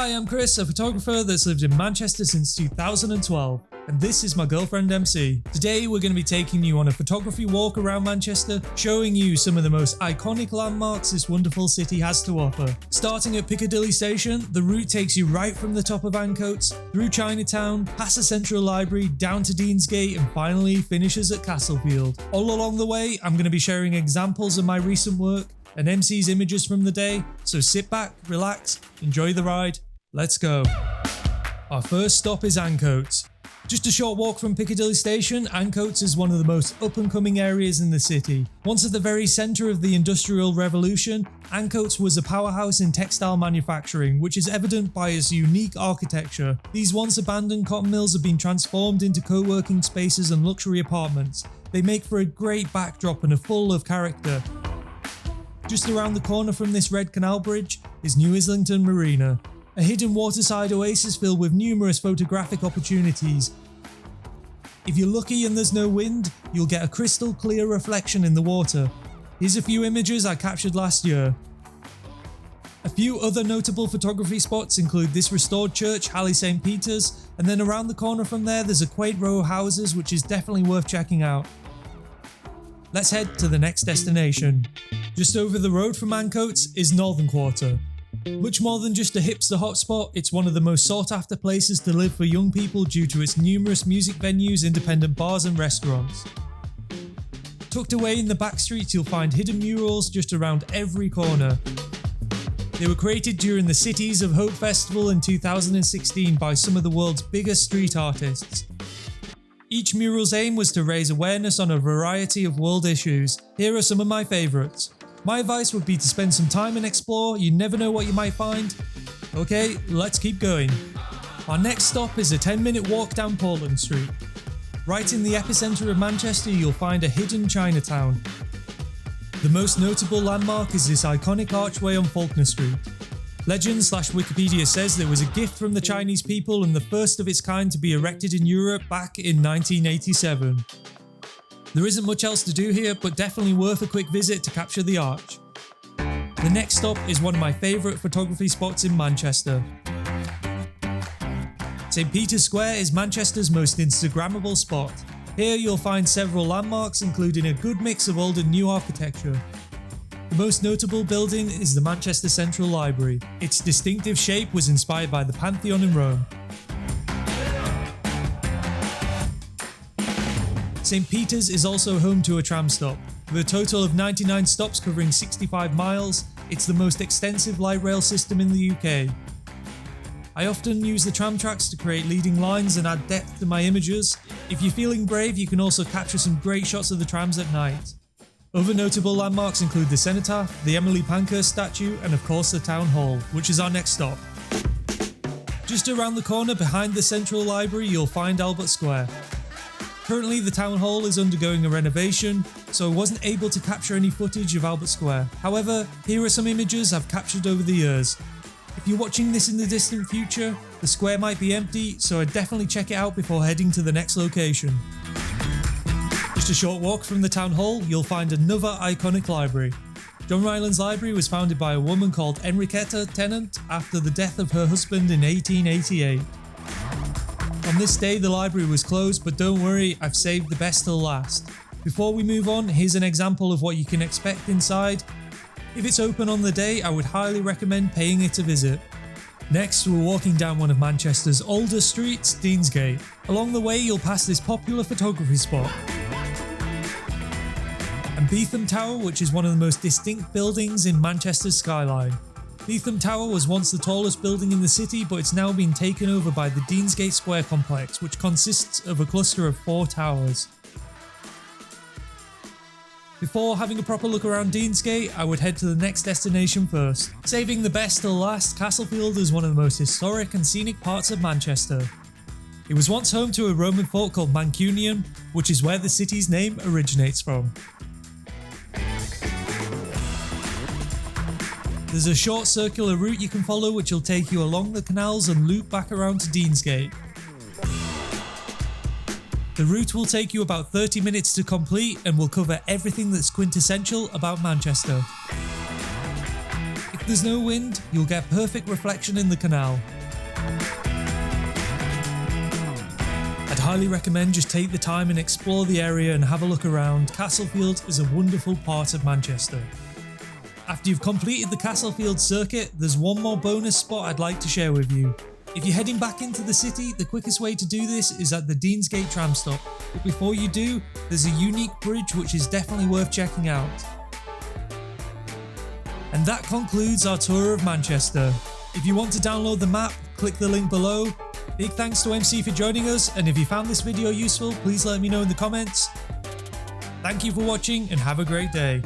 Hi, I'm Chris, a photographer that's lived in Manchester since 2012, and this is my girlfriend MC. Today we're going to be taking you on a photography walk around Manchester, showing you some of the most iconic landmarks this wonderful city has to offer. Starting at Piccadilly Station, the route takes you right from the top of Ancoats, through Chinatown, past the Central Library, down to Deansgate, and finally finishes at Castlefield. All along the way, I'm going to be sharing examples of my recent work and MC's images from the day, so sit back, relax, enjoy the ride, let's go. Our first stop is Ancoats. Just a short walk from Piccadilly Station, Ancoats is one of the most up-and-coming areas in the city. Once at the very centre of the Industrial Revolution, Ancoats was a powerhouse in textile manufacturing, which is evident by its unique architecture. These once abandoned cotton mills have been transformed into co-working spaces and luxury apartments. They make for a great backdrop and are full of character. Just around the corner from this red canal bridge is New Islington Marina, a hidden waterside oasis filled with numerous photographic opportunities. If you're lucky and there's no wind, you'll get a crystal clear reflection in the water. Here's a few images I captured last year. A few other notable photography spots include this restored church, Halle St. Peter's, and then around the corner from there there's a quaint row of houses which is definitely worth checking out. Let's head to the next destination. Just over the road from Ancoats is Northern Quarter. Much more than just a hipster hotspot, it's one of the most sought after places to live for young people due to its numerous music venues, independent bars and restaurants. Tucked away in the back streets you'll find hidden murals just around every corner. They were created during the Cities of Hope Festival in 2016 by some of the world's biggest street artists. Each mural's aim was to raise awareness on a variety of world issues. Here are some of my favourites. My advice would be to spend some time and explore, you never know what you might find. Okay, let's keep going. Our next stop is a 10-minute walk down Portland Street. Right in the epicentre of Manchester you'll find a hidden Chinatown. The most notable landmark is this iconic archway on Faulkner Street. Legend/Wikipedia says there was a gift from the Chinese people and the first of its kind to be erected in Europe back in 1987. There isn't much else to do here, but definitely worth a quick visit to capture the arch. The next stop is one of my favourite photography spots in Manchester. St. Peter's Square is Manchester's most Instagrammable spot. Here you'll find several landmarks including a good mix of old and new architecture. The most notable building is the Manchester Central Library. Its distinctive shape was inspired by the Pantheon in Rome. St. Peter's is also home to a tram stop. With a total of 99 stops covering 65 miles, it's the most extensive light rail system in the UK. I often use the tram tracks to create leading lines and add depth to my images. If you're feeling brave, you can also capture some great shots of the trams at night. Other notable landmarks include the Cenotaph, the Emily Pankhurst statue, and of course the Town Hall, which is our next stop. Just around the corner behind the Central Library you'll find Albert Square. Currently the Town Hall is undergoing a renovation, so I wasn't able to capture any footage of Albert Square. However, here are some images I've captured over the years. If you're watching this in the distant future, the square might be empty, so I'd definitely check it out before heading to the next location. Just a short walk from the Town Hall, you'll find another iconic library. John Ryland's library was founded by a woman called Enriqueta Tennant after the death of her husband in 1888. On this day the library was closed, but don't worry, I've saved the best till last. Before we move on, here's an example of what you can expect inside. If it's open on the day, I would highly recommend paying it a visit. Next, we're walking down one of Manchester's oldest streets, Deansgate. Along the way you'll pass this popular photography spot. And Beetham Tower, which is one of the most distinct buildings in Manchester's skyline. Beetham Tower was once the tallest building in the city, but it's now been taken over by the Deansgate Square complex, which consists of a cluster of 4 towers. Before having a proper look around Deansgate, I would head to the next destination first. Saving the best till last, Castlefield is one of the most historic and scenic parts of Manchester. It was once home to a Roman fort called Mancunium, which is where the city's name originates from. There's a short circular route you can follow which will take you along the canals and loop back around to Deansgate. The route will take you about 30 minutes to complete and will cover everything that's quintessential about Manchester. If there's no wind, you'll get perfect reflection in the canal. I'd highly recommend just take the time and explore the area and have a look around. Castlefield is a wonderful part of Manchester. After you've completed the Castlefield circuit, there's one more bonus spot I'd like to share with you. If you're heading back into the city, the quickest way to do this is at the Deansgate tram stop. But before you do, there's a unique bridge which is definitely worth checking out. And that concludes our tour of Manchester. If you want to download the map, click the link below. Big thanks to MC for joining us, and if you found this video useful, please let me know in the comments. Thank you for watching and have a great day.